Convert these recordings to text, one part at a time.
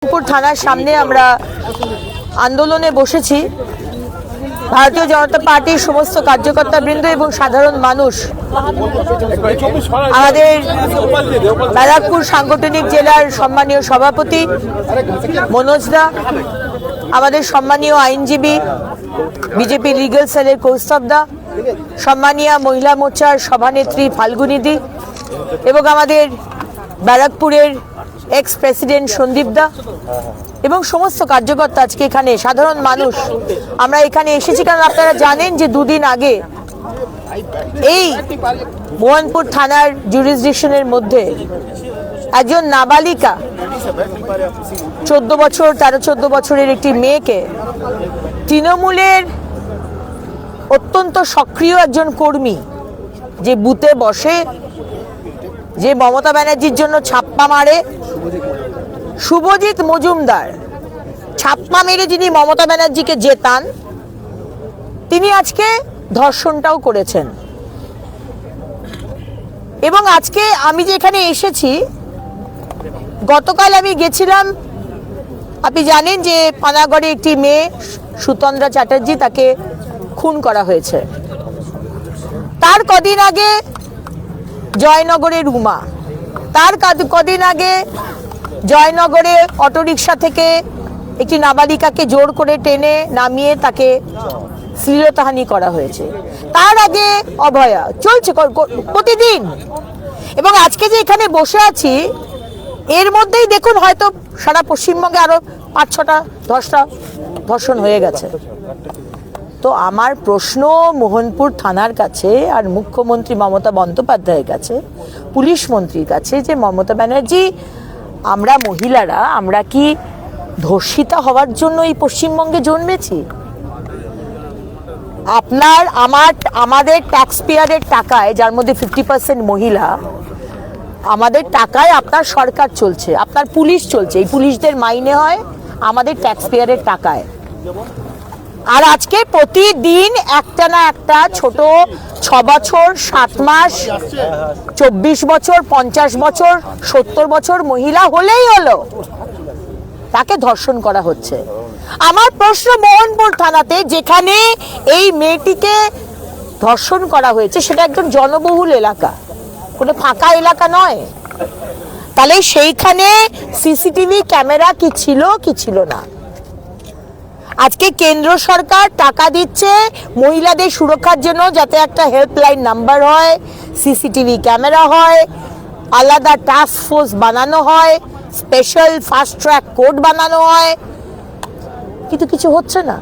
মোহনপুর থানার সামনে আমরা আন্দোলনে বসেছি। ভারতীয় জনতা পার্টির সমস্ত কার্যকর্তাবৃন্দ এবং সাধারণ মানুষ আমাদের ব্যারাকপুর সাংগঠনিক জেলার সম্মানীয় সভাপতি মনোজ দা, আমাদের সম্মানীয় আইনজীবী বিজেপি লিগ্যাল সেলের কৌস্তব দা, সম্মানীয় মহিলা মোর্চার সভানেত্রী ফাল্গুনী দি এবং আমাদের ব্যারাকপুরের এক্স প্রেসিডেন্ট সন্দীপ দা এবং সমস্ত কার্যকর্তা আজকে এখানে সাধারণ মানুষ আমরা এখানে এসেছি। কারণ আপনারা জানেন যে দুদিন আগে এই মোহনপুর থানার জুরিসডিকশনের মধ্যে একজন নাবালিকা 13-14 বছরের একটি মেয়েকে তৃণমূলের অত্যন্ত সক্রিয় একজন কর্মী যে বুথে বসে, যে মমতা ব্যানার্জির জন্য ছাপ্পা মারে, শুভজিৎ মজুমদার, ছাপ্পা মেরে যিনি মমতা ব্যানার্জিকে জেতান, তিনি আজকে ধর্ষণটাও করেছেন। এবং আজকে আমি যেখানে এসেছি, গতকাল আমি গেছিলাম, আপনি জানেন যে পানাগড়ে একটি মেয়ে সুতন্দ্রা চ্যাটার্জি, তাকে খুন করা হয়েছে। তার কদিন আগে জয়নগরের রুমা, তার কদিন আগে জয়নগরে অটোরিকশা থেকে একটি নাবালিকাকে জোর করে টেনে নামিয়ে তাকে শ্লীলতাহানি করা হয়েছে। তার আগে অভয়া চলছে প্রতিদিন। এবং আজকে যে এখানে বসে আছি, এর মধ্যেই দেখুন হয়তো সারা পশ্চিমবঙ্গে আরো 5-6টা 10টা ধর্ষণ হয়ে গেছে। তো আমার প্রশ্ন মোহনপুর থানার কাছে আর মুখ্যমন্ত্রী মমতা বন্দ্যোপাধ্যায়ের কাছে, পুলিশ মন্ত্রীর কাছে, যে মমতা ব্যানার্জি, আমরা মহিলারা আমরা কি ধর্ষিতা হওয়ার জন্য এই পশ্চিমবঙ্গে জন্মেছি? আমাদের ট্যাক্স পেয়ারের টাকায়, যার মধ্যে 50% মহিলা, আমাদের টাকায় আপনার সরকার চলছে, আপনার পুলিশ চলছে, এই পুলিশদের মাইনে হয় আমাদের ট্যাক্স পেয়ারের টাকায়। আর আজকে প্রতিদিন একটা না একটা ছোট 6 বছর, 7 মাস, 24 বছর, 50 বছর, 70 বছর মহিলা হলেই হলো তাকে ধর্ষণ করা হচ্ছে। আমার প্রশ্ন, মোহনপুর থানাতে যেখানে এই মেয়েটিকে ধর্ষণ করা হয়েছে সেটা একদম জনবহুল এলাকা, কোনো ফাঁকা এলাকা নয়। তাহলে সেইখানে সিসিটিভি ক্যামেরা কি ছিল কি ছিল না? আজকে কেন্দ্র সরকার টাকা দিচ্ছে মহিলাদের সুরক্ষার জন্য, যাতে একটা হেল্পলাইন নাম্বার হয়, সিসিটিভি ক্যামেরা হয়, আলাদা টাস্ক ফোর্স বানানো হয়, স্পেশাল ফাস্ট ট্র্যাক কোর্ট বানানো হয়, কিন্তু কিছু হচ্ছে না।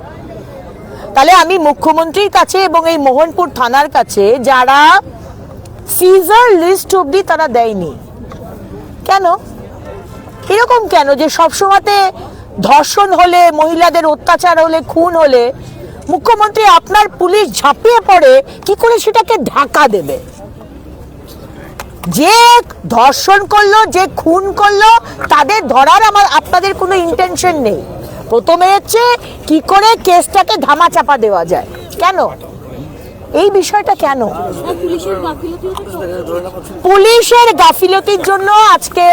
তাহলে আমি মুখ্যমন্ত্রীর কাছে এবং এই মোহনপুর থানার কাছে, যারা সিজার লিস্ট অবধি তারা দেয়নি, কেন এরকম কেন যে সবসময়তে ধর্ষণ হলে, মহিলাদের অত্যাচার হলে, খুন হলে মুখ্যমন্ত্রী আপনার পুলিশ ঝাঁপিয়ে পড়ে কি করে সেটাকে ঢাকা দেবে? যে ধর্ষণ করলো, যে খুন করলো, তাদের ধরার আপনাদের কোনো ইন্টেনশন নেই। প্রথমে হচ্ছে কি করে কেসটাকে ধামাচাপা দেওয়া যায়। কেন এই বিষয়টা কেন? পুলিশের গাফিলতির জন্য আজকে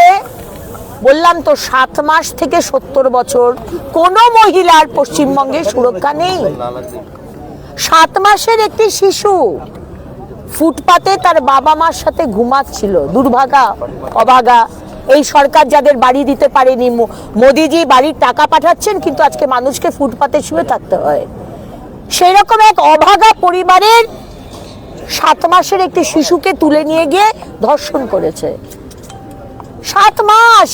বললাম তো 7 মাস থেকে 70 বছর কোনো মহিলার পশ্চিমবঙ্গে সুরক্ষা নেই। 7 মাসের একটি শিশু ফুটপাতে তার বাবা মার সাথে ঘুমাচ্ছিল, দুর্ভাগা, অভাগা। এই সরকার যাদের বাড়ি দিতে পারেনি, মোদিজি বাড়ির টাকা পাঠাচ্ছেন কিন্তু আজকে মানুষকে ফুটপাতে শুয়ে থাকতে হয়। সেই রকম এক অভাগা পরিবারের 7 মাসের একটি শিশুকে তুলে নিয়ে গিয়ে ধর্ষণ করেছে। 7 মাস,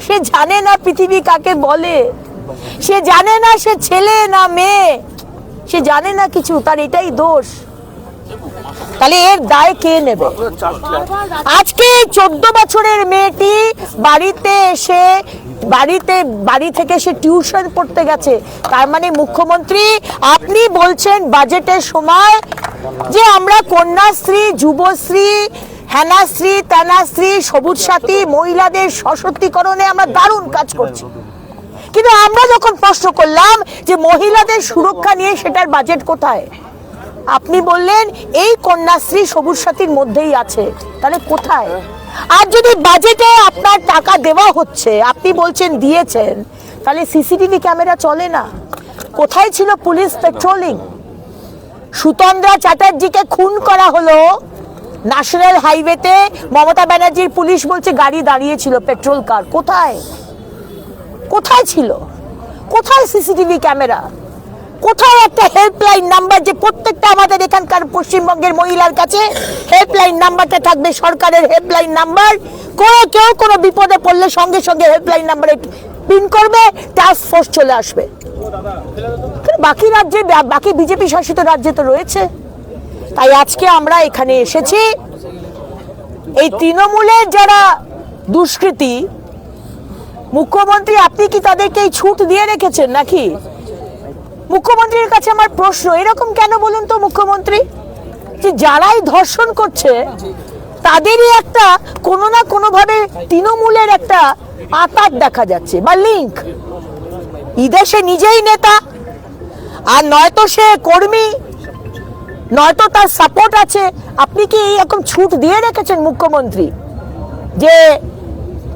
সে জানে না পৃথিবী কাকে বলে, সে জানে না সে ছেলে না মেয়ে, সে জানে না কিছু, তার এটাই দোষ। তাহলে এর দায় কে নেবে? আজকে 14 বছরের মেয়েটি বাড়িতে এসে বাড়ি থেকে সে টিউশন পড়তে গেছে। তার মানে মুখ্যমন্ত্রী আপনি বলছেন বাজেটের সময় যে আমরা কন্যাশ্রী, যুবশ্রী, হেনাশ্রী, তেনাশ্রী, সবুজ সাথী, মহিলাদের সশক্তিকরণে আমরা দারুণ কাজ করছি। কিন্তু আমরা যখন প্রশ্ন করলাম যে মহিলাদের সুরক্ষা নিয়ে, সেটার বাজেট কোথায়, আপনি বললেন এই কন্যাশ্রী, সবুজ সাথীর মধ্যেই আছে। তাহলে কোথায়? আর যদি বাজেটে আপনার টাকা দেওয়া হচ্ছে, আপনি বলছেন দিয়েছেন, তাহলে সিসিটিভি ক্যামেরা চলে না? কোথায় ছিল পুলিশ পেট্রোলিং? সুতন্দ্রা চ্যাটার্জিকে খুন করা হলো ন্যাশনাল হাইওয়েতে, মমতা ব্যানার্জির পুলিশ বলছে গাড়ি দাঁড়িয়েছিল, পেট্রোল কার কোথায়? কোথায় ছিল? কোথায় সিসিটিভি ক্যামেরা? কোথায় একটা হেল্পলাইন নাম্বার, যে প্রত্যেকটা আমাদের এখানকার পশ্চিমবঙ্গের মহিলার কাছে হেল্পলাইন নাম্বারটা থাকবে, সরকারের হেল্পলাইন নাম্বার, কেউ কোনো বিপদে পড়লে সঙ্গে সঙ্গে হেল্পলাইন নাম্বারে পিন করবে, টাস্ক ফোর্স চলে আসবে। বাকি রাজ্যে, বাকি বিজেপি শাসিত রাজ্যে তো রয়েছে। তাই আজকে আমরা এখানে এসেছি, এই তৃণমূলের যারা দুষ্কৃতী, মুখ্যমন্ত্রী আপনি কি তাদেরকে এই ছুট দিয়ে রেখেছেন নাকি? মুখ্যমন্ত্রীর কাছে আমার প্রশ্ন, এরকম কেন বলুন তো মুখ্যমন্ত্রী, যে যারাই ধর্ষণ করছে তাদেরই একটা কোনো না কোনো ভাবে তৃণমূলের একটা আতাত দেখা যাচ্ছে বা লিঙ্ক। ঈদে সে নিজেই নেতা, আর নয়তো সে কর্মী, নয়তো তার সাপোর্ট আছে। আপনি কি এরকম ছুট দিয়ে রেখেছেন মুখ্যমন্ত্রী যে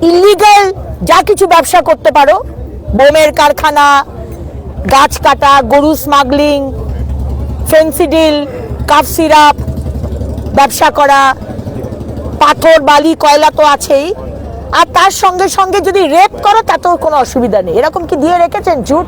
ইলিগাল যা কিছু ব্যবসা করতে পারো, বোমের কারখানা, গাছ কাটা, গরু স্মাগলিং, ফেন্সিডিল, কাফ সিরাপ ব্যবসা করা, পাথর বালি কয়লা তো আছেই, আর তার সঙ্গে সঙ্গে যদি রেপ করো তাতেও কোনো অসুবিধা নেই, এরকম কি দিয়ে রেখেছেন ছুট?